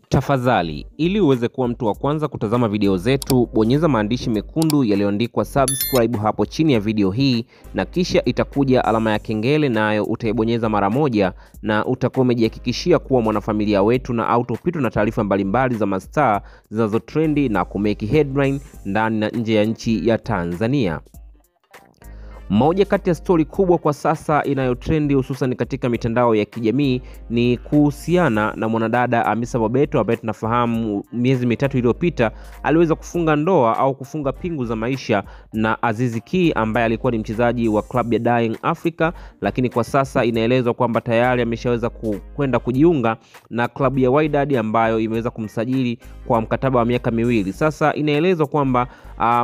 Tafadhali, ili uweze kuwa mtu wa kwanza kutazama video zetu, bonyeza maandishi mekundu yaliyoandikwa subscribe hapo chini ya video hii, na kisha itakuja alama ya kengele, nayo utaibonyeza mara moja, na utakuwa umejihakikishia kuwa mwanafamilia wetu na autopitwa na taarifa mbalimbali za mastaa zinazotrendi na kumeki headline ndani na nje ya nchi ya Tanzania. Moja kati ya stori kubwa kwa sasa inayotrendi hususan katika mitandao ya kijamii ni kuhusiana na mwanadada Hamisa Mobeto ambaye tunafahamu miezi mitatu iliyopita aliweza kufunga ndoa au kufunga pingu za maisha na Azizi Ki ambaye alikuwa ni mchezaji wa klabu ya Young Africa, lakini kwa sasa inaelezwa kwamba tayari ameshaweza kwenda kujiunga na klabu ya Wydad ambayo imeweza kumsajili kwa mkataba wa miaka 2. Sasa inaelezwa kwamba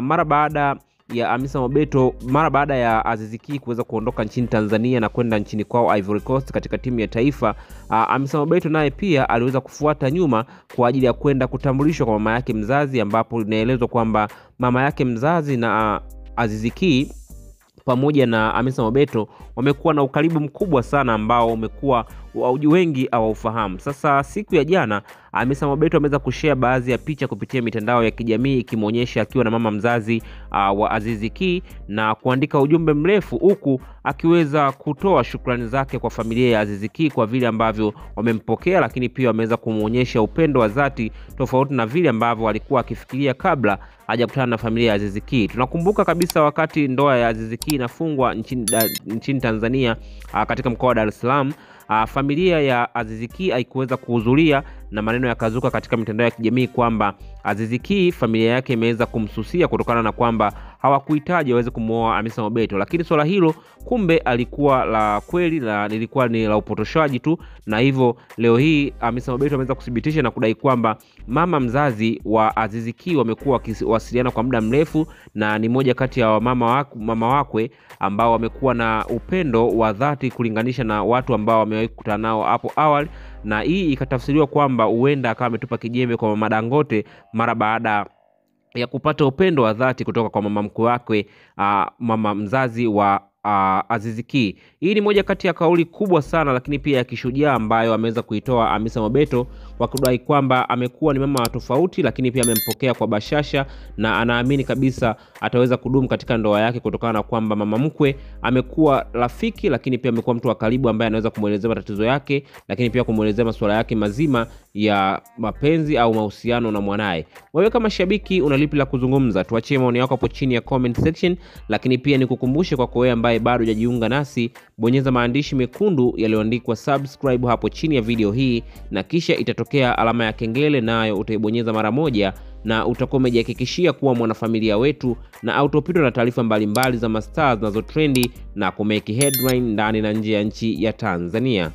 mara baada ya Azizi Ki kuweza kuondoka nchini Tanzania na kwenda nchini kwao Ivory Coast katika timu ya taifa, Hamisa Mobeto naye pia aliweza kufuata nyuma kwa ajili ya kwenda kutambulishwa kwa mama yake mzazi, ambapo inaelezwa kwamba mama yake mzazi na Azizi Ki pamoja na Hamisa Mobeto wamekuwa na ukaribu mkubwa sana ambao umekuwa wengi hawaufahamu. Sasa siku ya jana Hamisa Mobeto ameweza kushare baadhi ya picha kupitia mitandao ya kijamii ikimuonyesha akiwa na mama mzazi wa Azizi Ki na kuandika ujumbe mrefu, huku akiweza kutoa shukrani zake kwa familia ya Azizi Ki kwa vile ambavyo wamempokea, lakini pia wameweza kumuonyesha upendo wa dhati tofauti na vile ambavyo alikuwa akifikiria kabla hajakutana na familia ya Azizi Ki. Tunakumbuka kabisa wakati ndoa ya Azizi Ki inafungwa nchini Tanzania katika mkoa wa Dar es Salaam, familia ya Azizi Ki haikuweza kuhudhuria na maneno yakazuka katika mitandao ya kijamii kwamba Azizi Ki familia yake imeweza kumsusia kutokana na kwamba hawakuhitaji waweze kumuoa Hamisa Mobeto, lakini swala hilo kumbe alikuwa la kweli na lilikuwa ni la upotoshaji tu, na hivyo leo hii Hamisa Mobeto ameweza kudhibitisha na kudai kwamba mama mzazi wa Azizi Ki wamekuwa wakiwasiliana kwa muda mrefu na ni moja kati ya mama wakwe ambao wamekuwa na upendo wa dhati kulinganisha na watu ambao wamewahi kukutana nao hapo awali, na hii ikatafsiriwa kwamba huenda akawa ametupa kijembe kwa mama Dangote mara baada ya kupata upendo wa dhati kutoka kwa mama mkwe wake, mama mzazi wa Azizi Ki. Hii ni moja kati ya kauli kubwa sana lakini pia ya kishujaa ambayo ameweza kuitoa Hamisa Mobeto kwa kudai kwamba amekuwa ni mama wa tofauti, lakini pia amempokea kwa bashasha na anaamini kabisa ataweza kudumu katika ndoa yake kutokana na kwamba mama mkwe amekuwa rafiki, lakini pia amekuwa mtu wa karibu ambaye anaweza kumuelezea matatizo yake, lakini pia kumuelezea masuala yake mazima ya mapenzi au mahusiano na mwanae. Wewe kama shabiki unalipi la kuzungumza? Tuachie maoni yako hapo chini ya comment section, lakini pia nikukumbushe kwa wewe ambaye bado hujajiunga nasi, bonyeza maandishi mekundu yaliyoandikwa subscribe hapo chini ya video hii, na kisha itatokea alama ya kengele, nayo utaibonyeza mara moja, na utakuwa umejihakikishia kuwa mwanafamilia wetu na autopitwa na taarifa mbalimbali za mastaa zinazotrendi na kumeki headline ndani na nje ya nchi ya Tanzania.